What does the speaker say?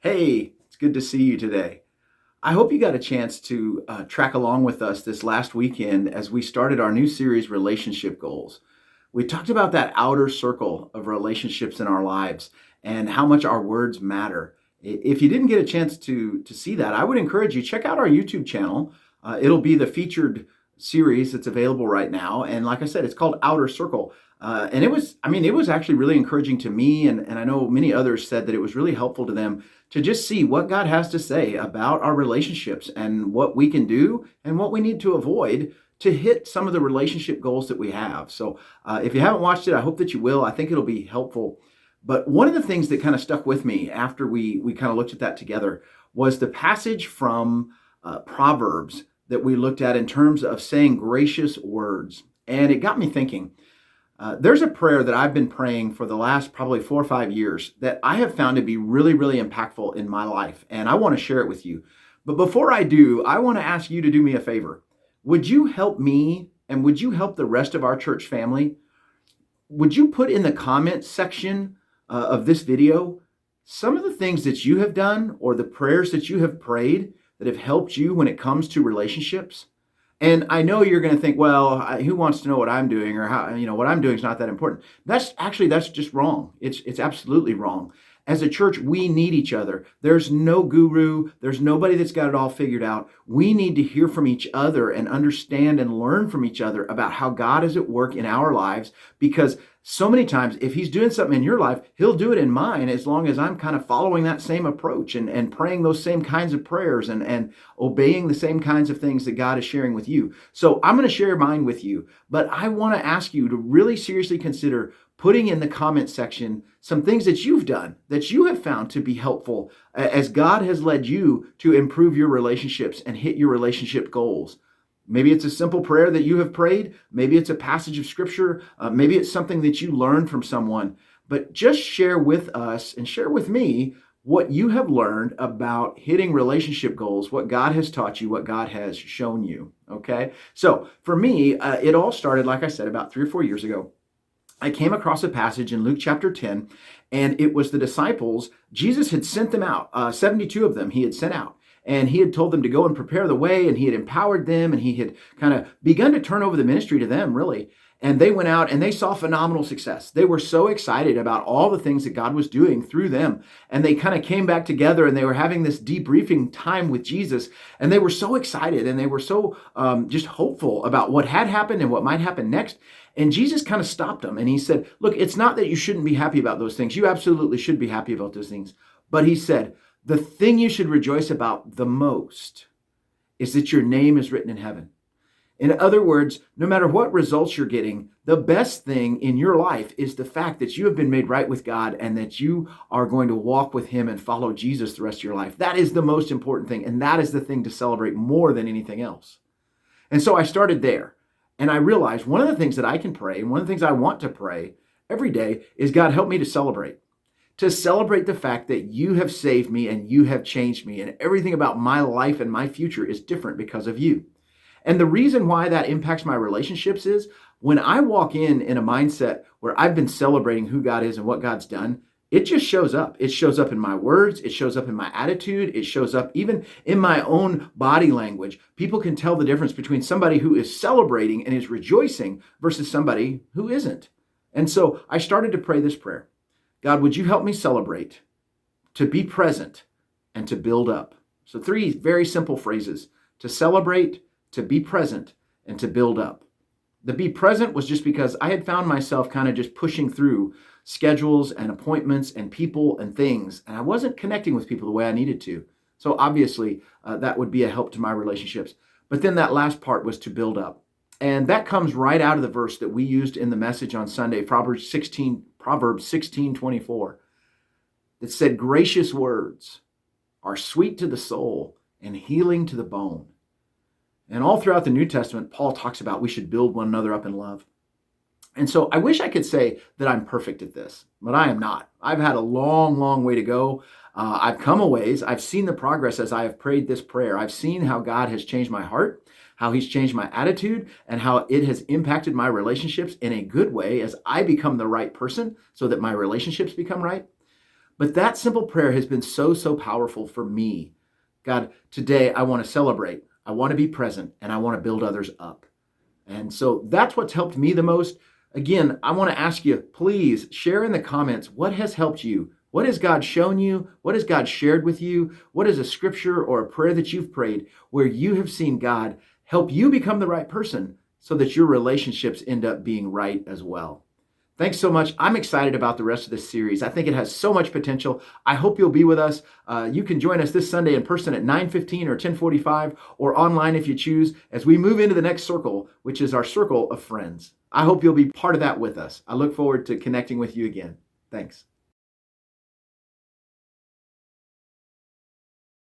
Hey, it's good to see you today. I hope you got a chance to track along with us this last weekend as we started our new series, Relationship Goals. We talked about that outer circle of relationships in our lives and how much our words matter. If you didn't get a chance to see that, I would encourage you check out our YouTube channel. It'll be the featured series that's available right now, and like I said, it's called Outer Circle. And it was actually really encouraging to me, and I know many others said that it was really helpful to them to just see what God has to say about our relationships and what we can do and what we need to avoid to hit some of the relationship goals that we have. So if you haven't watched it, I hope that you will. I think it'll be helpful. But one of the things that kind of stuck with me after we kind of looked at that together was the passage from Proverbs that we looked at in terms of saying gracious words. And it got me thinking. There's a prayer that I've been praying for the last probably 4 or 5 years that I have found to be really, really impactful in my life, and I want to share it with you. But before I do, I want to ask you to do me a favor. Would you help me and would you help the rest of our church family? Would you put in the comments section of this video some of the things that you have done or the prayers that you have prayed that have helped you when it comes to relationships? And I know you're going to think, well, who wants to know what I'm doing or how, what I'm doing is not that important. That's just wrong. It's absolutely wrong. As a church, we need each other. There's no guru. There's nobody that's got it all figured out. We need to hear from each other and understand and learn from each other about how God is at work in our lives, because so many times, if he's doing something in your life, he'll do it in mine as long as I'm kind of following that same approach and praying those same kinds of prayers and obeying the same kinds of things that God is sharing with you. So I'm going to share mine with you, but I want to ask you to really seriously consider putting in the comment section some things that you've done, that you have found to be helpful as God has led you to improve your relationships and hit your relationship goals. Maybe it's a simple prayer that you have prayed. Maybe it's a passage of scripture. Maybe it's something that you learned from someone. But just share with us and share with me what you have learned about hitting relationship goals, what God has taught you, what God has shown you. Okay? So for me, it all started, like I said, about 3 or 4 years ago. I came across a passage in Luke chapter 10, and it was the disciples. Jesus had sent them out, 72 of them he had sent out. And he had told them to go and prepare the way, and he had empowered them, and he had kind of begun to turn over the ministry to them, really. And they went out and they saw phenomenal success. They were so excited about all the things that God was doing through them. And they kind of came back together and they were having this debriefing time with Jesus. And they were so excited and they were so just hopeful about what had happened and what might happen next. And Jesus kind of stopped them and he said, look, it's not that you shouldn't be happy about those things. You absolutely should be happy about those things. But he said, the thing you should rejoice about the most is that your name is written in heaven. In other words, no matter what results you're getting, the best thing in your life is the fact that you have been made right with God and that you are going to walk with him and follow Jesus the rest of your life. That is the most important thing, and that is the thing to celebrate more than anything else. And so I started there, and I realized one of the things that I can pray, and one of the things I want to pray every day is, God, help me to celebrate the fact that you have saved me and you have changed me, and everything about my life and my future is different because of you. And the reason why that impacts my relationships is when I walk in a mindset where I've been celebrating who God is and what God's done, it just shows up. It shows up in my words. It shows up in my attitude. It shows up even in my own body language. People can tell the difference between somebody who is celebrating and is rejoicing versus somebody who isn't. And so I started to pray this prayer. God, would you help me celebrate, to be present, and to build up? So 3 very simple phrases: to celebrate, to be present, and to build up. The be present was just because I had found myself kind of just pushing through schedules and appointments and people and things, and I wasn't connecting with people the way I needed to. So obviously, that would be a help to my relationships. But then that last part was to build up. And that comes right out of the verse that we used in the message on Sunday, Proverbs 16:24, that said, gracious words are sweet to the soul and healing to the bone. And all throughout the New Testament, Paul talks about we should build one another up in love. And so I wish I could say that I'm perfect at this, but I am not. I've had a long, long way to go. I've come a ways. I've seen the progress as I have prayed this prayer. I've seen how God has changed my heart, how he's changed my attitude, and how it has impacted my relationships in a good way as I become the right person so that my relationships become right. But that simple prayer has been so powerful for me. God, today I want to celebrate. I want to be present and I want to build others up. And so that's what's helped me the most. Again, I want to ask you, please share in the comments what has helped you. What has God shown you? What has God shared with you? What is a scripture or a prayer that you've prayed where you have seen God help you become the right person so that your relationships end up being right as well? Thanks so much. I'm excited about the rest of this series. I think it has so much potential. I hope you'll be with us. You can join us this Sunday in person at 9:15 or 10:45 or online if you choose as we move into the next circle, which is our circle of friends. I hope you'll be part of that with us. I look forward to connecting with you again. Thanks.